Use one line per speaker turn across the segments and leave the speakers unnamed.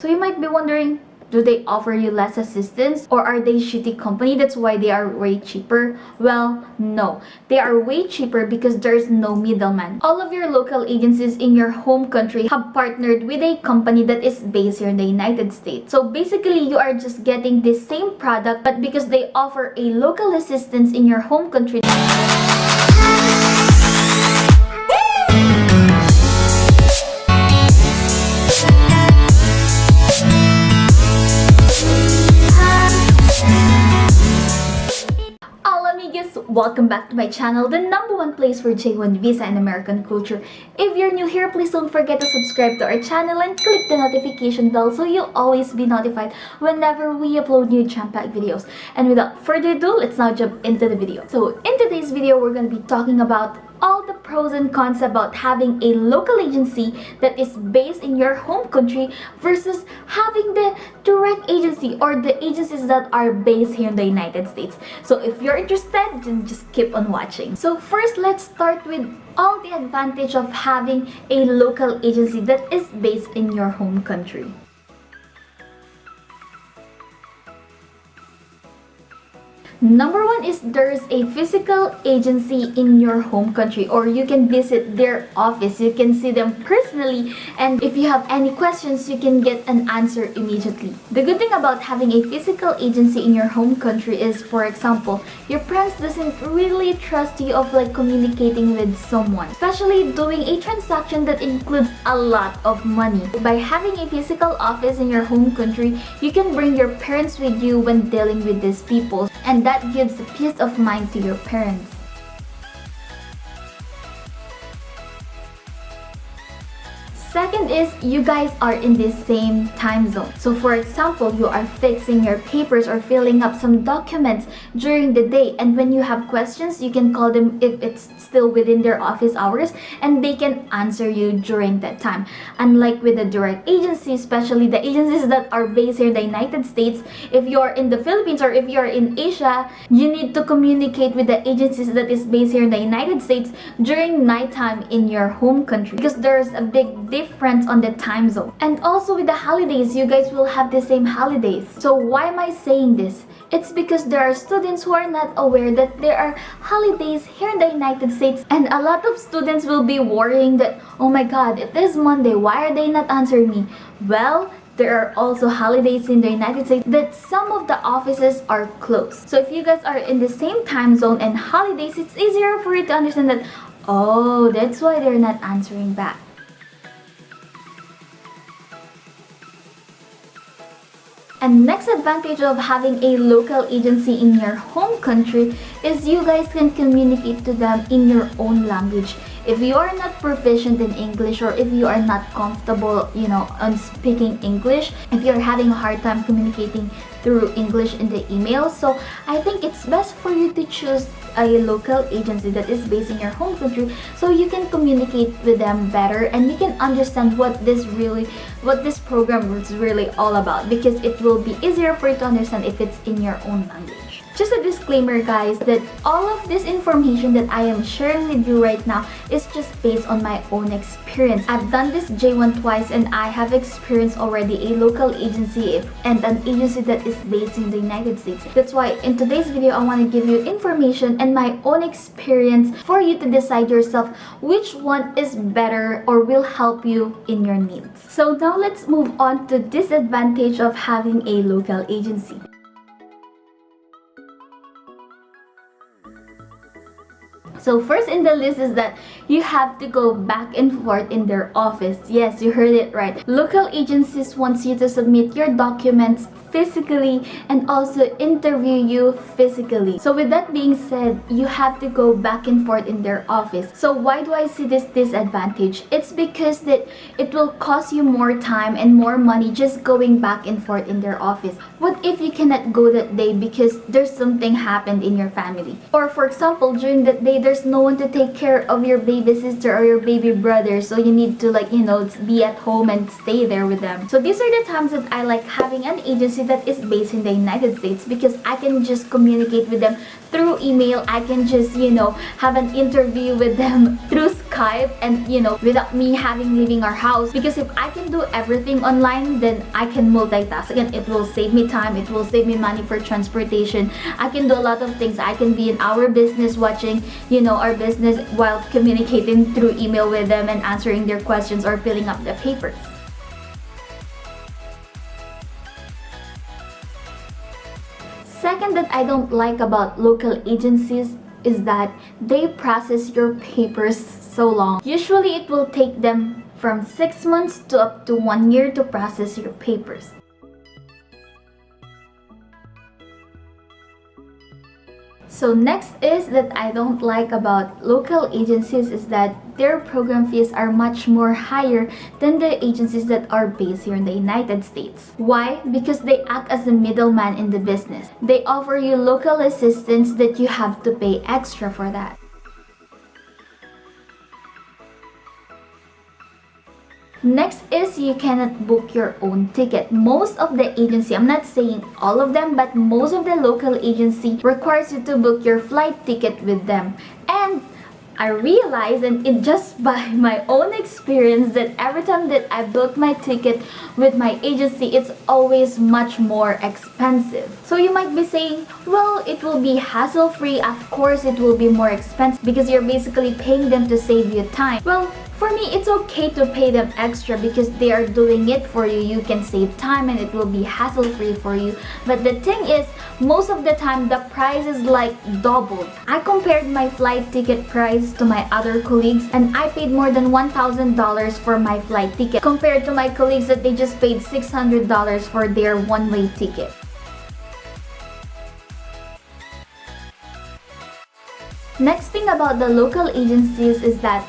So you might be wondering, do they offer you less assistance, or are they shitty company that's why they are way cheaper? Well, no. They are way cheaper because there's no middleman. All of your local agencies in your home country have partnered with a company that is based here in the United States. So basically, you are just getting the same product, but because they offer a local assistance in your home country, welcome back to my channel, the #1 place for J1 visa and American culture. If you're new here, please don't forget to subscribe to our channel and click the notification bell so you'll always be notified whenever we upload new jam-packed videos. And without further ado, let's now jump into the video. So in today's video, we're going to be talking about all the pros and cons about having a local agency that is based in your home country versus having the direct agency or the agencies that are based here in the United States. So if you're interested, then just keep on watching. So first, let's start with all the advantage of having a local agency that is based in your home country. Number one is there's a physical agency in your home country, or you can visit their office. You can see them personally, and if you have any questions, you can get an answer immediately. The good thing about having a physical agency in your home country is, for example, your parents doesn't really trust you of like communicating with someone, especially doing a transaction that includes a lot of money. By having a physical office in your home country, you can bring your parents with you when dealing with these people, and that gives peace of mind to your parents. Second is you guys are in the same time zone. So for example, you are fixing your papers or filling up some documents during the day, and when you have questions, you can call them if it's still within their office hours, and they can answer you during that time. Unlike with the direct agency, especially the agencies that are based here in the United States, if you're in the Philippines or if you're in Asia, you need to communicate with the agencies that is based here in the United States during nighttime in your home country, because there's a big difference on the time zone. And also with the holidays, you guys will have the same holidays. So why am I saying this? It's because there are students who are not aware that there are holidays here in the United States, and a lot of students will be worrying that, oh my god, it is Monday, why are they not answering me? Well, there are also holidays in the United States that some of the offices are closed. So if you guys are in the same time zone and holidays, it's easier for you to understand that, oh, that's why they're not answering back. And next advantage of having a local agency in your home country is you guys can communicate to them in your own language. If you are not proficient in English, or if you are not comfortable, on speaking English, if you're having a hard time communicating through English in the email, so I think it's best for you to choose a local agency that is based in your home country so you can communicate with them better and you can understand what this program is really all about, because it will be easier for you to understand if it's in your own language. Just a disclaimer, guys, that all of this information that I am sharing with you right now is just based on my own experience. I've done this J1 twice, and I have experienced already a local agency and an agency that is based in the United States. That's why in today's video, I want to give you information and my own experience for you to decide yourself which one is better or will help you in your needs. So now let's move on to disadvantage of having a local agency. So first in the list is that you have to go back and forth in their office. Yes, you heard it right. Local agencies wants you to submit your documents physically and also interview you physically. So with that being said, you have to go back and forth in their office. So why do I see this disadvantage? It's because that it will cost you more time and more money just going back and forth in their office. What if you cannot go that day because there's something happened in your family? Or for example, during that day there's there's no one to take care of your baby sister or your baby brother, so you need to like, be at home and stay there with them. So these are the times that I like having an agency that is based in the United States, because I can just communicate with them through email. I can just, have an interview with them through Skype, and without me leaving our house, because if I can do everything online, then I can multitask. Again, it will save me time, it will save me money for transportation. I can do a lot of things. I can be in our business watching, our business while communicating through email with them and answering their questions or filling up the papers. Second that I don't like about local agencies is that they process your papers so long. Usually it will take them from 6 months to up to 1 year to process your papers. So next is that I don't like about local agencies is that their program fees are much more higher than the agencies that are based here in the United States. Why? Because they act as a middleman in the business. They offer you local assistance that you have to pay extra for that. Next is you cannot book your own ticket. Most of the agency, I'm not saying all of them, but most of the local agency requires you to book your flight ticket with them. And I realized, and it just by my own experience, that every time that I book my ticket with my agency, it's always much more expensive. So you might be saying, well, it will be hassle-free. Of course, it will be more expensive because you're basically paying them to save you time. Well, for me, it's okay to pay them extra because they are doing it for you. You can save time and it will be hassle-free for you. But the thing is, most of the time, the price is like doubled. I compared my flight ticket price to my other colleagues, and I paid more than $1,000 for my flight ticket compared to my colleagues that they just paid $600 for their one-way ticket. Next thing about the local agencies is that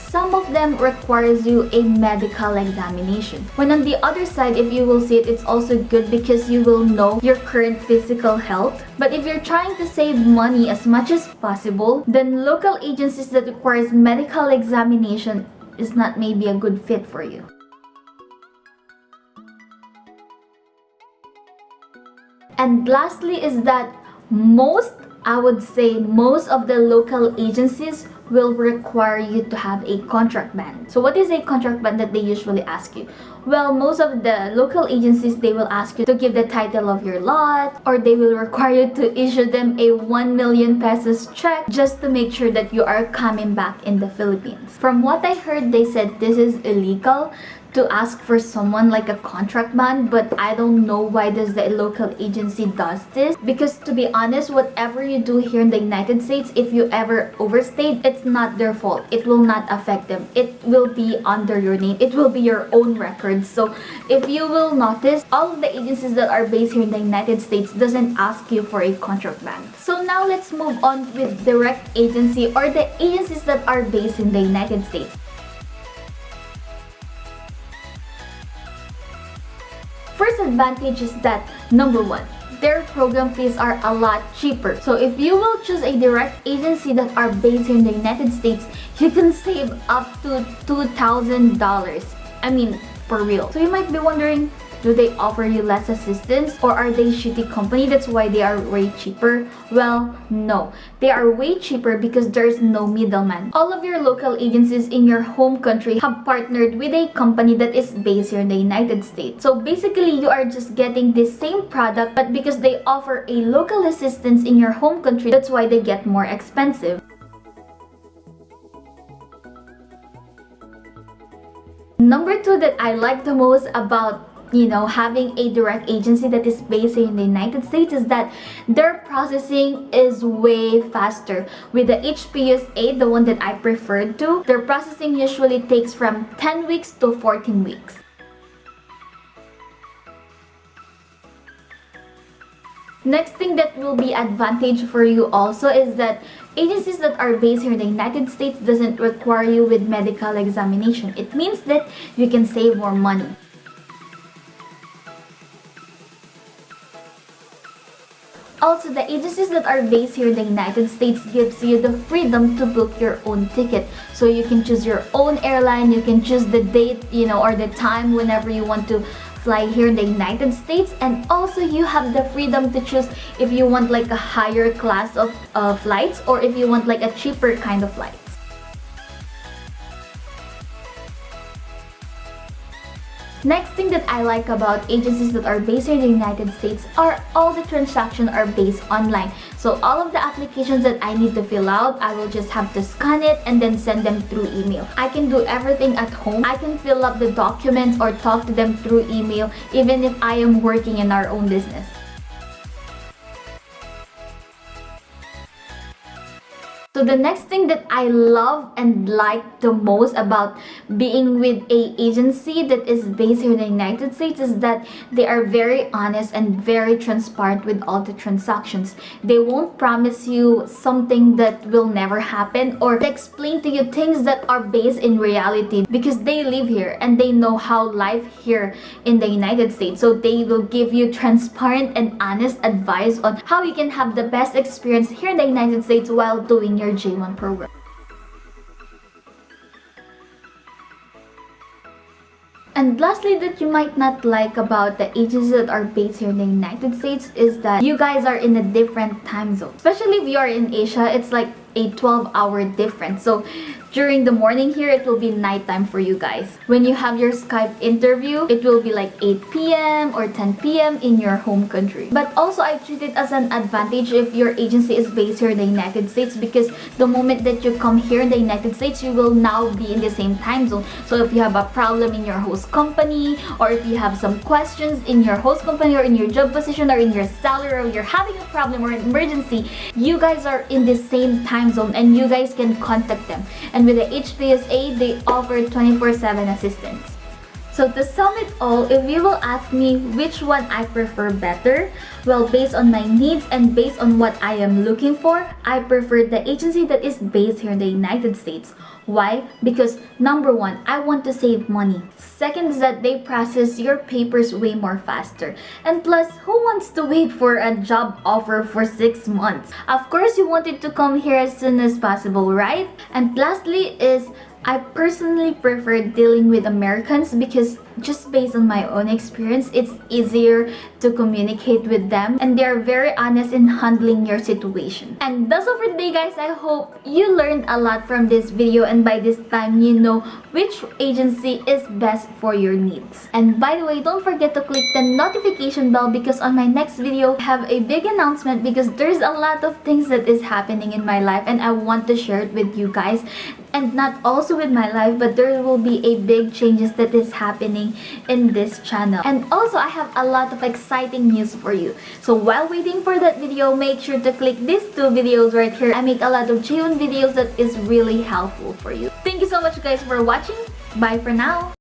some of them requires you a medical examination. When on the other side, if you will see it, it's also good because you will know your current physical health. But if you're trying to save money as much as possible, then local agencies that requires medical examination is not maybe a good fit for you. And lastly is that I would say most of the local agencies will require you to have a contract band. So what is a contract band that they usually ask you? Well, most of the local agencies, they will ask you to give the title of your lot, or they will require you to issue them a 1 million pesos check just to make sure that you are coming back in the Philippines. From what I heard, they said this is illegal to ask for someone like a contract man, but I don't know why does the local agency does this, because to be honest, whatever you do here in the United States, if you ever overstayed, it's not their fault. It will not affect them. It will be under your name. It will be your own records. So if you will notice, all of the agencies that are based here in the United States doesn't ask you for a contract man. So now let's move on with direct agency, or the agencies that are based in the United States. First advantage is that, number one, their program fees are a lot cheaper. So if you will choose a direct agency that are based in the United States, you can save up to $2,000. I mean, for real. So you might be wondering, do they offer you less assistance, or are they shitty company? That's why they are way cheaper. Well, no. They are way cheaper because there's no middleman. All of your local agencies in your home country have partnered with a company that is based here in the United States. So basically, you are just getting the same product, but because they offer a local assistance in your home country, that's why they get more expensive. Number two that I like the most about having a direct agency that is based in the United States is that their processing is way faster. With the HPUSA, the one that I preferred to, their processing usually takes from 10 weeks to 14 weeks. Next thing that will be advantage for you also is that agencies that are based here in the United States doesn't require you with medical examination. It means that you can save more money. Also, the agencies that are based here in the United States gives you the freedom to book your own ticket. So you can choose your own airline, you can choose the date, or the time whenever you want to fly here in the United States. And also you have the freedom to choose if you want like a higher class of flights, or if you want like a cheaper kind of flight. Next thing that I like about agencies that are based in the United States are all the transactions are based online. So all of the applications that I need to fill out, I will just have to scan it and then send them through email. I can do everything at home. I can fill up the documents or talk to them through email even if I am working in our own business. So the next thing that I love and like the most about being with a agency that is based here in the United States is that they are very honest and very transparent with all the transactions. They won't promise you something that will never happen, or explain to you things that are based in reality, because they live here and they know how life here in the United States. So they will give you transparent and honest advice on how you can have the best experience here in the United States while doing your J1 program. And lastly, that you might not like about the agencies that are based here in the United States is that you guys are in a different time zone. Especially if you are in Asia, it's like a 12-hour difference. So during the morning here, it will be nighttime for you guys. When you have your Skype interview, it will be like 8 p.m. or 10 p.m. in your home country. But also, I treat it as an advantage if your agency is based here in the United States, because the moment that you come here in the United States, you will now be in the same time zone. So if you have a problem in your host company, or if you have some questions in your host company, or in your job position, or in your salary, or you're having a problem or an emergency, you guys are in the same time zone and you guys can contact them. And with the HPSA, they offer 24/7 assistance. So to sum it all, if you will ask me which one I prefer better, well, based on my needs and based on what I am looking for, I prefer the agency that is based here in the United States. Why? Because number one, I want to save money. Second is that they process your papers way more faster. And plus, who wants to wait for a job offer for 6 months? Of course, you wanted to come here as soon as possible, right? And lastly is, I personally prefer dealing with Americans because just based on my own experience, it's easier to communicate with them and they're very honest in handling your situation. And that's all for today, guys. I hope you learned a lot from this video, and by this time you know which agency is best for your needs. And by the way, don't forget to click the notification bell, because on my next video I have a big announcement, because there's a lot of things that is happening in my life and I want to share it with you guys. And not also with my life, but there will be a big changes that is happening in this channel. And also, I have a lot of exciting news for you. So while waiting for that video, make sure to click these 2 videos right here. I make a lot of J1 videos that is really helpful for you. Thank you so much, guys, for watching. Bye for now.